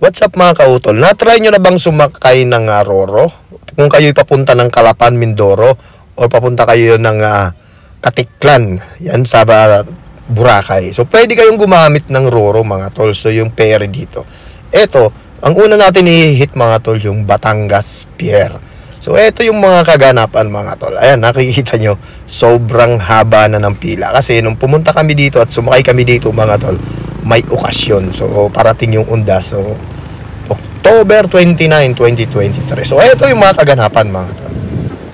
What's up mga kautol? Na-try nyo na bang sumakay ng Roro? Kung kayo'y papunta ng Calapan, Mindoro, o papunta kayo ng Katiklan, yan sa Boracay. So pwede kayong gumamit ng Roro mga tol. So yung ferry dito. Eto, ang una natin i-hit mga tol, yung Batangas Pier. So eto yung mga kaganapan mga tol. Ayan, nakikita nyo, sobrang haba na ng pila. Kasi nung pumunta kami dito at sumakay kami dito mga tol, may okasyon. So parating yung undas. So October 29, 2023. So ito yung mga kaganapan mga tol.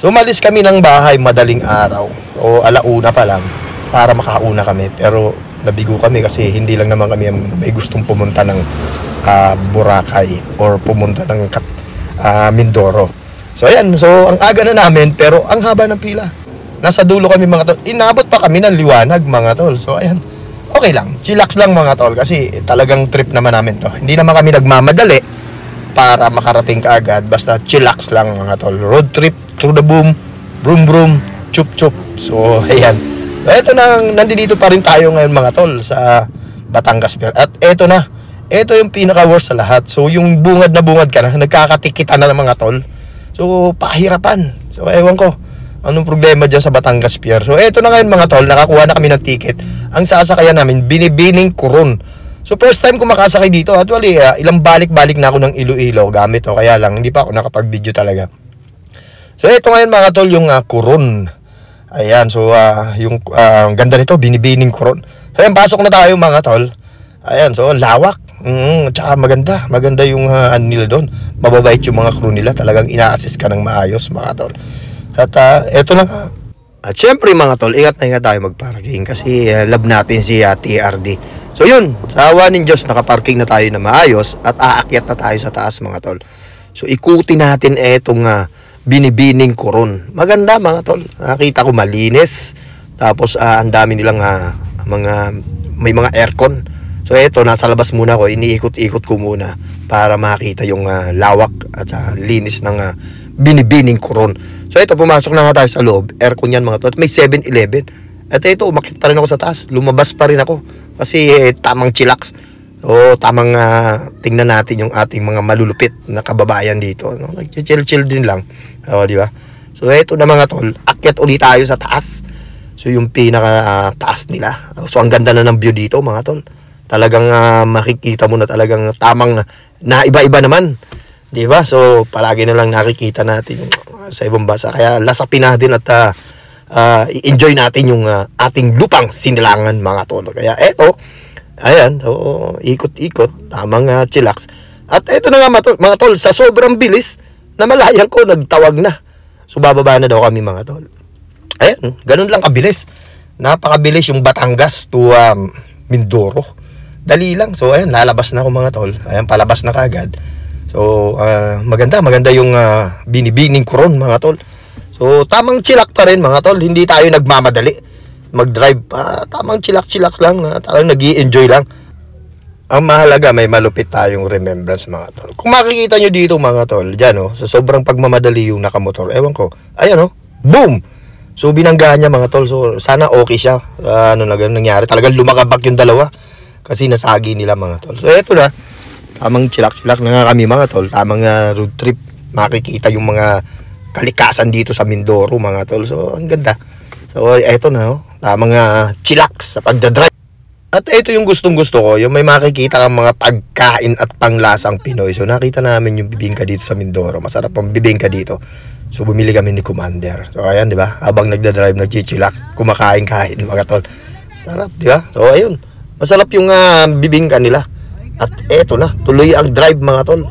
So umalis kami ng bahay madaling araw o alauna pa lang para makauna kami. Pero nabigo kami kasi hindi lang naman kami may gustong pumunta ng Boracay or pumunta ng Mindoro. So ayan, so ang aga na namin pero ang haba ng pila. Nasa dulo kami mga tol. Inabot pa kami ng liwanag mga tol. So ayan, okay lang, chillax lang mga tol kasi talagang trip naman namin to. Hindi naman kami nagmamadali para makarating ka agad, basta chillax lang mga tol. Road trip through the boom, broom broom, chup chup. So ayan, so eto na, nandito pa rin tayo ngayon mga tol sa Batangas Pier. At eto na, eto yung pinaka worst sa lahat. So yung bungad na bungad ka na, nagkakatikitan na ng mga tol. So pahirapan. So ewan ko anong problema dyan sa Batangas Pier. So eto na ngayon mga tol, nakakuha na kami ng ticket. Ang sasakayan namin, Binibining Coron. So first time ko makasakay dito. Actually, ilang balik-balik na ako ng Iloilo gamit o kaya lang hindi pa ako nakapag-video talaga. So eto ngayon mga tol, yung Coron. Ayan, so yung ganda nito, Binibining Coron. So ayan, pasok na tayo mga tol. Ayan, so lawak. Tsaka maganda yung ano nila doon. Mababait yung mga crew nila. Talagang ina-assist ka ng maayos mga tol. At eto na nga. At syempre mga tol, ingat na ingat tayo magparking kasi love natin si TRD. So yun, sa awa ng Diyos, nakaparking na tayo na maayos at aakyat na tayo sa taas mga tol. So ikutin natin etong Binibining Coron. Maganda mga tol, nakita ko malinis. Tapos ang dami nilang may mga aircon. So eto, nasa labas muna ako, iniikot-ikot ko muna para makita yung lawak at linis ng Binibining Coron. So ito, pumasok na nga tayo sa loob. Aircon yan mga tol. At may 7-Eleven. At ito, umakyat pa rin ako sa taas. Lumabas pa rin ako. Kasi tamang chillax. O tamang tingnan natin yung ating mga malulupit na kababayan dito. No? Nag-chill din lang. O, di ba? So ito na mga tol. Akyat ulit tayo sa taas. So yung pinaka taas nila. So ang ganda na ng view dito mga tol. Talagang makikita mo na talagang tamang na iba-iba naman. Diba? So palagi na lang nakikita natin sa ibang bansa. Kaya lasapin natin at i-enjoy natin yung ating lupang sinilangan mga tol. Kaya eto, ayan, so ikot-ikot, tamang chillax. At eto na nga mga tol, sa sobrang bilis na malayan ko, nagtawag na. So bababa na daw kami mga tol. Ayan, ganun lang kabilis. Napakabilis yung Batangas to Mindoro. Dali lang. So ayan, lalabas na ako mga tol. Ayan, palabas na kagad. So, maganda yung Binibining Coron mga tol. So, tamang chillak pa rin mga tol. Hindi tayo nagmamadali mag-drive. Tamang chillak lang. Talagang nag-i-enjoy lang. Ang mahalaga, may malupit tayong remembrance mga tol. Kung makikita nyo dito mga tol, dyan sa sobrang pagmamadali yung nakamotor. Ewan ko. Ayan boom! So, binanggahan niya mga tol. So, sana okay siya. Ano na ganun nangyari. Talagang lumakabak yung dalawa. Kasi nasagi nila mga tol. So, eto na. Tamang chillak na nga kami mga tol. Tamang road trip. Makikita yung mga kalikasan dito sa Mindoro mga tol. So ang ganda. So eto na tamang chillak sa pagdadrive. At ito yung gustong gusto ko. Yung may makikita kang mga pagkain at panglasang Pinoy. So nakita namin yung bibingka dito sa Mindoro. Masarap ang bibingka dito. So bumili kami ni Commander. So ayan diba. Habang nagdadrive nagchichillak. Kumakain-kain mga tol. Sarap diba. So ayun. Masarap yung bibingka nila. At eto na, tuloy ang drive mga tol.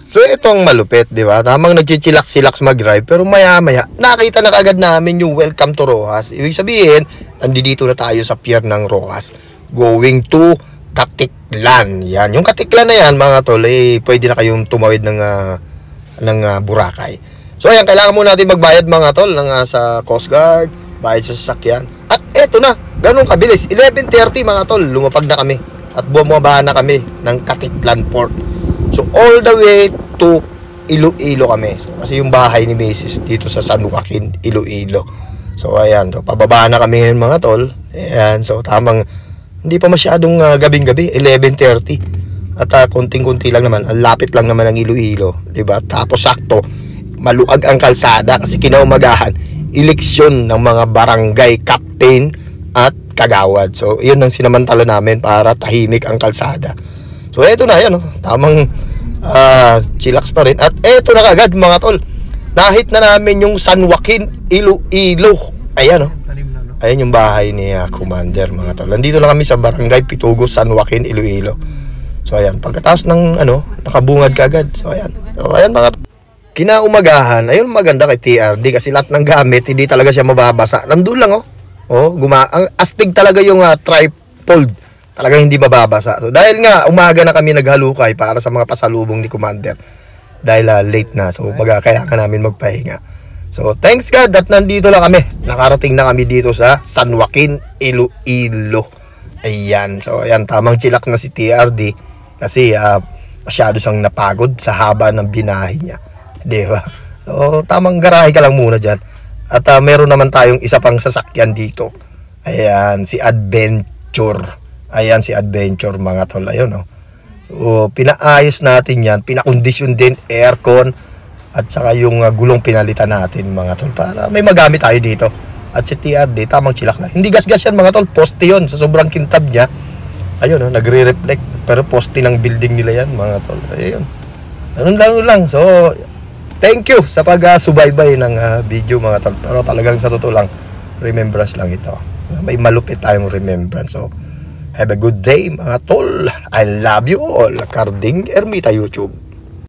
So ito ang malupit, di ba? Tamang nagchichillax mag-drive, pero maya-maya, nakita na kagad namin yung welcome to Roxas. Ibig sabihin, nandito na tayo sa pier ng Roxas. Going to Katiklan. Yan. Yung Katiklan na yan, mga tol, pwede na kayong tumawid ng Boracay. So ayan, kailangan muna natin magbayad mga tol sa Coast Guard, bayad sa sasakyan. At eto na, ganun kabilis. 11:30 mga tol, lumapag na kami. At bumaba na kami ng Katiklan Port. So all the way to Iloilo kami. So, kasi yung bahay ni Macy's dito sa San Joaquin, Iloilo. So ayan, so pababa na kami ngayon mga tol. Ayan, so tamang hindi pa masyadong gabing-gabi, 11:30. At konting-kunti lang naman, ang lapit lang naman ng Iloilo, 'di ba? Tapos sakto, maluag ang kalsada kasi kinaumagahan, eleksyon ng mga barangay captain at kagawad. So, 'yun ang sinamantala namin para tahimik ang kalsada. So, eto na 'yan, oh. Tamang chillax pa rin. At eto na kagad mga tol. Nahit na namin yung San Joaquin, Iloilo. Ayan, oh. Ayan yung bahay ni Commander mga tol. Nandito lang kami sa barangay Pitugos, San Joaquin, Iloilo. So ayan, pagkatapos ng nakabungad kagad. So ayan. So ayan mga kinaumagahan. Ayun maganda kay TRD kasi lahat ng gamit hindi talaga siya mababasa. Nandun lang oh. Oh, ang astig talaga yung tripod. Talagang hindi mababasa. So dahil nga umaga na kami naghalukay para sa mga pasalubong ni Commander. Dahil late na. So kailangan namin magpahinga. So thanks God at nandito lang kami. Nakarating na kami dito sa San Joaquin, Iloilo. Ayan. So ayan, tamang chillax na si TRD. Kasi masyado siyang napagod sa haba ng binahe niya. Diba? So, tamang garahe ka lang muna dyan. At meron naman tayong isa pang sasakyan dito. Ayan, si Adventure. Ayan, si Adventure mga tol. Ayun, oh. So, pinaayos natin yan. Pinakondisyon din, aircon. At saka yung gulong pinalitan natin mga tol. Para may magamit tayo dito. At si TRD, tamang chilak na. Hindi gas-gas yan mga tol. Poste yun. Sa sobrang kintab niya. Ayun, oh, nagre-reflect. Pero poste ng building nila yan, mga tol. Ayun. Ganun lang. So, thank you sa pag-subaybay ng video, mga tol. Pero talagang sa totoo lang, remembrance lang ito. May malupit tayong remembrance. So, have a good day, mga tol. I love you all. Carding Ermita YouTube.